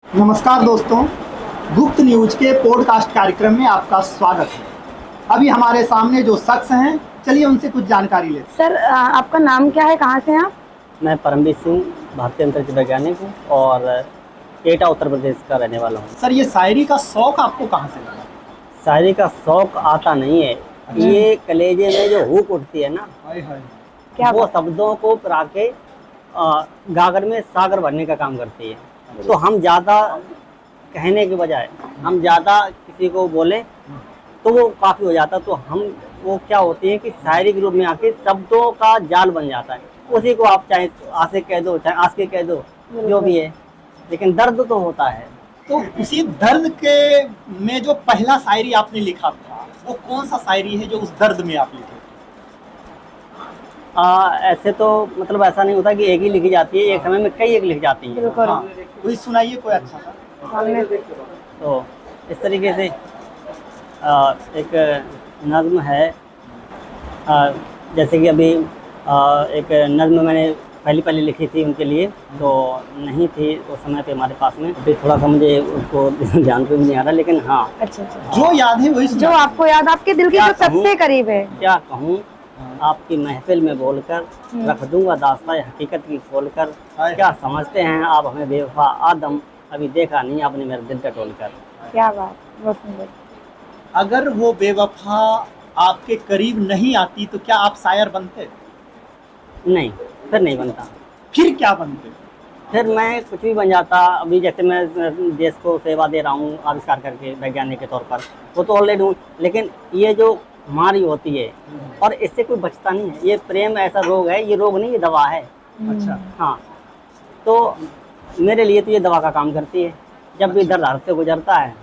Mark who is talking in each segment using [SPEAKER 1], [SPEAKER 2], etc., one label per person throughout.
[SPEAKER 1] नमस्कार दोस्तों, गुप्त न्यूज के पॉडकास्ट कार्यक्रम में आपका स्वागत है। अभी हमारे सामने जो शख्स हैं, चलिए उनसे कुछ जानकारी लेते हैं।
[SPEAKER 2] सर आपका नाम क्या है, कहाँ से हैं आप?
[SPEAKER 3] मैं परमवीर सिंह भारतीय अंतरिक्ष वैज्ञानिक हूँ और एटा उत्तर प्रदेश का रहने वाला हूँ।
[SPEAKER 1] सर, ये शायरी का शौक आपको कहाँ से लगा?
[SPEAKER 3] शायरी का शौक आता नहीं है, ये कलेजे में जो हुक उठती है ना,
[SPEAKER 2] क्या
[SPEAKER 3] वो शब्दों को पिरा के गागर में सागर भरने का काम करती है। तो हम ज़्यादा कहने के बजाय हम ज़्यादा किसी को बोलें तो वो काफ़ी हो जाता। तो हम वो क्या होती है कि शायरी के रूप में आके शब्दों का जाल बन जाता है। उसी को आप चाहे आशिक कह दो, चाहे आशिक कह दो, जो भी है, लेकिन दर्द तो होता है।
[SPEAKER 1] तो उसी दर्द के में जो पहला शायरी आपने लिखा था, वो कौन सा शायरी है जो उस दर्द में आप लिखे?
[SPEAKER 3] ऐसे तो मतलब ऐसा नहीं होता कि एक ही लिखी जाती है, एक समय में कई एक लिखी जाती हैं।
[SPEAKER 2] बिल्कुल।
[SPEAKER 1] हाँ, कोई सुनाइए कोई अच्छा सा।
[SPEAKER 3] तो इस तरीके से एक नज़्म है, जैसे कि अभी एक नज़्म मैंने पहली लिखी थी उनके लिए, तो नहीं थी उस समय पे हमारे पास में। अभी थोड़ा सा मुझे उसको ध्यान पे भी नहीं आ रहा, लेकिन हाँ
[SPEAKER 2] अच्छा।
[SPEAKER 1] जो याद है वही
[SPEAKER 2] जो
[SPEAKER 1] सुनाइए।
[SPEAKER 2] आपको याद, आपके दिल के
[SPEAKER 3] क्या
[SPEAKER 2] जो सबसे
[SPEAKER 3] कहूँ?
[SPEAKER 2] करीब है।
[SPEAKER 3] क्या कहूँ, आपकी महफिल में बोलकर रख दूंगा दास्तान हकीकत की खोलकर। क्या समझते हैं आप हमें बेवफा आदम, अभी देखा नहीं आपने मेरे दिल का टोलकर।
[SPEAKER 2] क्या बात, बहुत सुंदर।
[SPEAKER 1] अगर वो बेवफा आपके करीब नहीं आती तो क्या आप शायर बनते?
[SPEAKER 3] नहीं, फिर नहीं बनता।
[SPEAKER 1] फिर क्या बनते?
[SPEAKER 3] फिर मैं कुछ भी बन जाता। अभी जैसे मैं देश को सेवा दे रहा हूँ आविष्कार करके वैज्ञानिक के तौर पर, वो तो ऑलरेडी हूँ, लेकिन ये जो हमारी होती है और इससे कोई बचता नहीं है। ये प्रेम ऐसा रोग है, ये रोग नहीं, ये दवा है।
[SPEAKER 1] अच्छा।
[SPEAKER 3] हाँ, तो मेरे लिए तो ये दवा का काम करती है। जब भी दर्द हर से गुजरता है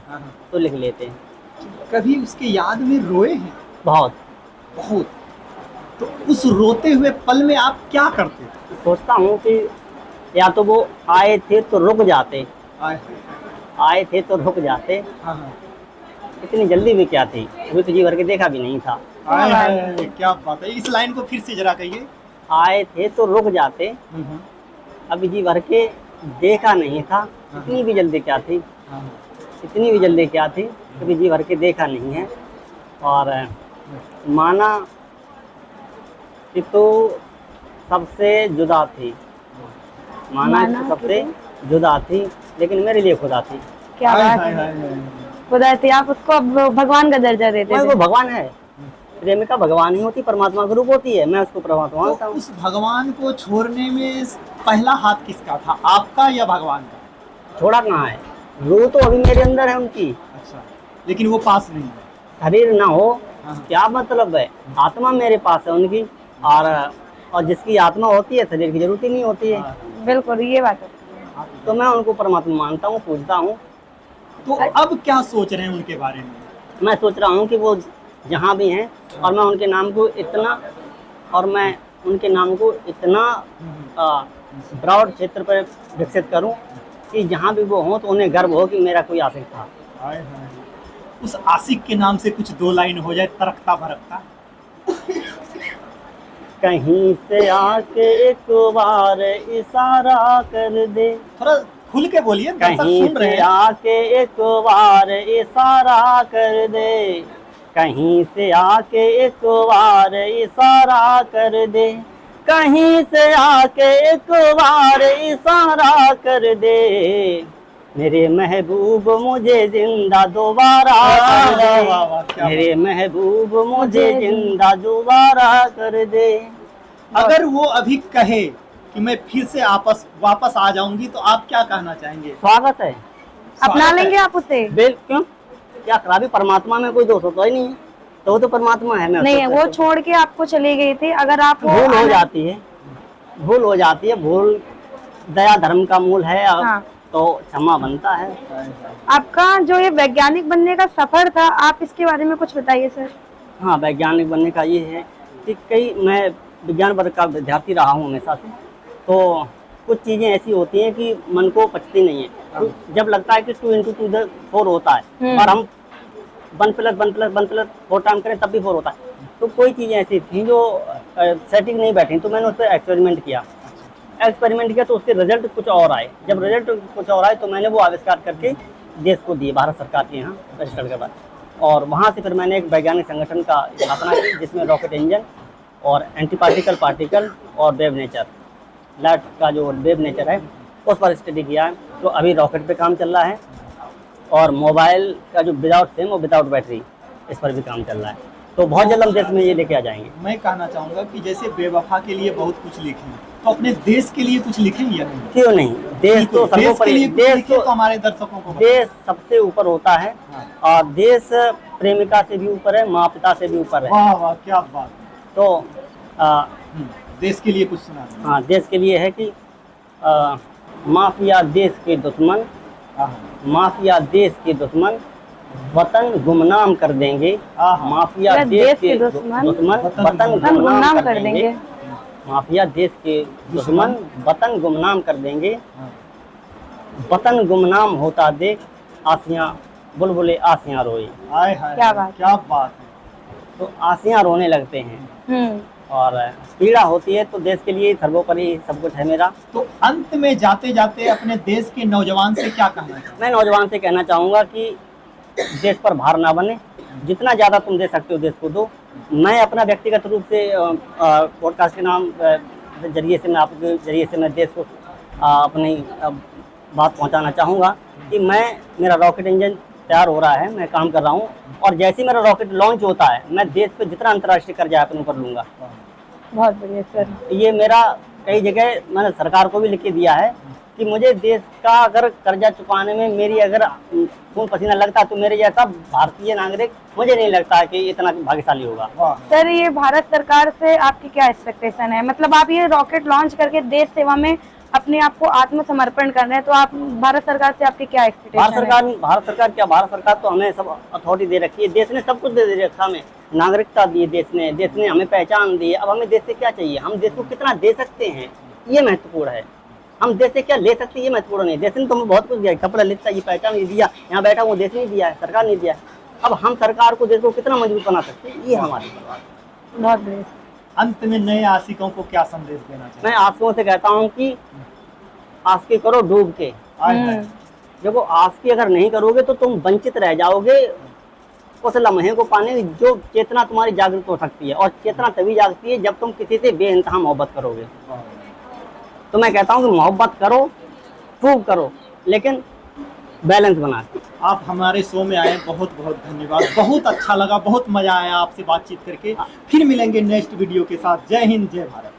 [SPEAKER 3] तो लिख लेते हैं।
[SPEAKER 1] कभी उसके याद में रोए हैं?
[SPEAKER 3] बहुत
[SPEAKER 1] बहुत। तो उस रोते हुए पल में आप क्या करते थे?
[SPEAKER 3] सोचता हूँ कि या तो वो आए थे तो रुक जाते, आए थे तो रुक जाते, इतनी जल्दी भी क्या थी, अभी तो जी भर के देखा भी नहीं था।
[SPEAKER 1] क्या बात है, इस लाइन को फिर से जरा कहिए।
[SPEAKER 3] आए थे तो रुक जाते, अभी जी भर के देखा नहीं था, इतनी भी जल्दी क्या थी, इतनी भी जल्दी क्या थी, कभी जी भर के देखा नहीं है। और माना कि तो सबसे जुदा थी, माना कि तो सबसे जुदा थी, लेकिन मेरे लिए खुदा थी।
[SPEAKER 2] क्या बात है, खुदा थी। आप उसको अब भगवान का दर्जा देते
[SPEAKER 3] वो
[SPEAKER 2] थे।
[SPEAKER 3] भगवान है, प्रेमिका भगवान ही होती, परमात्मा का रूप होती है। मैं उसको परमात्मा मानता
[SPEAKER 1] तो
[SPEAKER 3] हूँ।
[SPEAKER 1] उस भगवान को छोड़ने में पहला हाथ किसका था, आपका या भगवान का?
[SPEAKER 3] छोड़ा कहाँ है, रूह तो अभी मेरे अंदर है उनकी।
[SPEAKER 1] अच्छा, लेकिन वो पास नहीं है।
[SPEAKER 3] शरीर ना हो क्या मतलब है, आत्मा मेरे पास है उनकी। और जिसकी आत्मा होती है शरीर की जरूरत ही नहीं होती है।
[SPEAKER 2] बिल्कुल, ये बात है।
[SPEAKER 3] तो मैं उनको परमात्मा मानता हूँ, पूजता हूँ।
[SPEAKER 1] तो अब क्या सोच रहे हैं उनके बारे में?
[SPEAKER 3] मैं सोच रहा हूँ कि वो जहाँ भी हैं और मैं उनके नाम को इतना ब्रॉड क्षेत्र पर विकसित करूँ कि जहाँ भी वो हों तो उन्हें गर्व हो कि मेरा कोई आशिक था।
[SPEAKER 1] उस आशिक के नाम से कुछ दो लाइन हो जाए, तरकता भरकता।
[SPEAKER 3] कहीं से आके एक बार इशारा कर दे,
[SPEAKER 1] थोड़ा खुल के बोलिए, दर्शक
[SPEAKER 3] कहीं
[SPEAKER 1] सुन रहे
[SPEAKER 3] से
[SPEAKER 1] हैं।
[SPEAKER 3] आके एक बार इशारा कर दे, कहीं से आके एक बार इशारा कर दे, कहीं से आके एक बार इशारा कर दे, मेरे महबूब मुझे जिंदा दोबारा कर दे, मेरे महबूब मुझे जिंदा दोबारा कर दे।
[SPEAKER 1] अगर वो अभी कहे कि मैं फिर से वापस आ जाऊंगी तो आप क्या कहना चाहेंगे?
[SPEAKER 3] स्वागत है,
[SPEAKER 2] अपना लेंगे आप उसे?
[SPEAKER 3] क्यों, क्या खराबी, परमात्मा में कोई दोष होता ही नहीं है, तो वो तो परमात्मा है। मैं
[SPEAKER 2] नहीं है, वो छोड़ के आपको चली गई थी। अगर आप
[SPEAKER 3] भूल हो जाती है, भूल हो जाती है, भूल दया धर्म का मूल है।
[SPEAKER 2] हाँ।
[SPEAKER 3] तो क्षमा बनता है।
[SPEAKER 2] आपका जो ये वैज्ञानिक बनने का सफर था, आप इसके बारे में कुछ बताइए सर।
[SPEAKER 3] हाँ, वैज्ञानिक बनने का ये है कि मैं विज्ञान वर्ग का विद्यार्थी रहा हूँ हमेशा से। तो कुछ चीज़ें ऐसी होती हैं कि मन को पचती नहीं है। तो जब लगता है कि 2 × 2 = 4 होता है और हम 1 + 4 टाइम करें तब भी 4 होता है। तो कोई चीज़ें ऐसी थी जो सेटिंग नहीं बैठी, तो मैंने उस पर एक्सपेरिमेंट किया। एक्सपेरिमेंट किया तो उसके रिजल्ट कुछ और आए। जब रिजल्ट कुछ और आए तो मैंने वो आविष्कार करके देश को दिए, भारत सरकार के यहाँ रजिस्टर करवाए। और वहाँ से फिर मैंने एक वैज्ञानिक संगठन का स्थापना की जिसमें रॉकेट इंजन और एंटी पार्टिकल और वेव नेचर, लाइट का जो वेव नेचर है उस पर स्टडी किया है। तो अभी रॉकेट पे काम चल रहा है और मोबाइल का जो विदाउट सिम और विदाउट बैटरी, इस पर भी काम चल रहा है। तो बहुत जल्द हम देश में ये लेके आ जाएंगे।
[SPEAKER 1] मैं कहना चाहूँगा कि जैसे बेवफा के लिए बहुत कुछ लिखे, तो अपने देश के लिए कुछ लिखेंगे या नहीं?
[SPEAKER 3] क्यों नहीं, देश तो
[SPEAKER 1] देश के
[SPEAKER 3] सर्वोपरि,
[SPEAKER 1] लिए कुछ
[SPEAKER 3] देश
[SPEAKER 1] लिखे
[SPEAKER 3] तो
[SPEAKER 1] तो हमारे दर्शकों को
[SPEAKER 3] देश सबसे ऊपर होता है
[SPEAKER 1] हाँ।
[SPEAKER 3] और देश प्रेमिका से भी ऊपर है, माँ पिता से भी ऊपर है।
[SPEAKER 1] वाह वाह क्या बात।
[SPEAKER 3] तो
[SPEAKER 1] देश के लिए कुछ सुना दीजिए।
[SPEAKER 3] हाँ, देश के लिए है कि माफिया देश के दुश्मन, माफिया देश के दुश्मन वतन गुमनाम कर देंगे। माफिया देश के दुश्मन वतन गुमनाम कर देंगे। माफिया देश के दुश्मन वतन गुमनाम कर देंगे। वतन गुमनाम होता देख आसियां बुलबुले आसियां रोए।
[SPEAKER 1] हाय हाय
[SPEAKER 2] क्या बात।
[SPEAKER 1] क्या बात है।
[SPEAKER 3] तो आसियां रोने लगते हैं और पीड़ा होती है। तो देश के लिए सर्वोपरि सब कुछ है मेरा।
[SPEAKER 1] तो अंत में जाते जाते अपने देश के नौजवान से क्या कहना चाहते?
[SPEAKER 3] मैं नौजवान से कहना चाहूँगा कि देश पर भार ना बने, जितना ज़्यादा तुम दे सकते हो देश को दो। मैं अपना व्यक्तिगत रूप से पॉडकास्ट के नाम जरिए से मैं आपके जरिए से मैं देश को अपनी बात पहुंचाना चाहूँगा कि मेरा रॉकेट इंजन तैयार हो रहा है, मैं काम कर रहा हूँ और जैसे ही मेरा रॉकेट लॉन्च होता है मैं देश पे जितना अंतर्राष्ट्रीय कर्जा अपने ऊपर लूँगा।
[SPEAKER 2] बहुत बढ़िया सर।
[SPEAKER 3] ये मेरा कई जगह मैंने सरकार को भी लिख के दिया है कि मुझे देश का अगर कर्जा चुकाने में मेरी अगर खून पसीना लगता है तो मेरे जैसा भारतीय नागरिक मुझे नहीं लगता है कि इतना भाग्यशाली होगा।
[SPEAKER 2] सर ये भारत सरकार से आपकी क्या एक्सपेक्टेशन है? मतलब आप ये रॉकेट लॉन्च करके देश सेवा में अपने आप को आत्मसमर्पण कर रहे हैं, तो आप भारत सरकार से आपकी क्या एक्सपेक्टेशन है?
[SPEAKER 3] भारत सरकार तो हमें सब अथॉरिटी दे रखी है। देश ने सब कुछ दे रखा, हमें नागरिकता दी, देश ने हमें पहचान दी। अब हमें देश से क्या चाहिए? हम देश को कितना दे सकते हैं ये महत्वपूर्ण है। हम देश से क्या ले सकते हैं ये महत्वपूर्ण नहीं। देश ने तो हमें बहुत कुछ दिया, कपड़ा लेता, ये पहचान नहीं दिया, यहाँ बैठा वो देश नहीं दिया है, सरकार नहीं दिया है। अब हम सरकार को देश को कितना मजबूत बना सकते हैं ये हमारी बात।
[SPEAKER 2] बहुत बढ़िया।
[SPEAKER 1] अंत में नए आशिकों को क्या संदेश देना चाहिए?
[SPEAKER 3] मैं आशिकों से कहता हूँ कि आशिकी करो डूब के। देखो आशिकी अगर नहीं करोगे तो तुम वंचित रह जाओगे उस लम्हे को पाने की जो चेतना तुम्हारी जागृत हो सकती है। और चेतना तभी जागती है जब तुम किसी से बेइंतहा मोहब्बत करोगे। तो मैं कहता हूँ कि मोहब्बत करो, खूब करो, लेकिन बैलेंस बना के।
[SPEAKER 1] आप हमारे शो में आए, बहुत बहुत धन्यवाद। बहुत अच्छा लगा, बहुत मजा आया आपसे बातचीत करके। फिर मिलेंगे नेक्स्ट वीडियो के साथ। जय हिंद, जय भारत।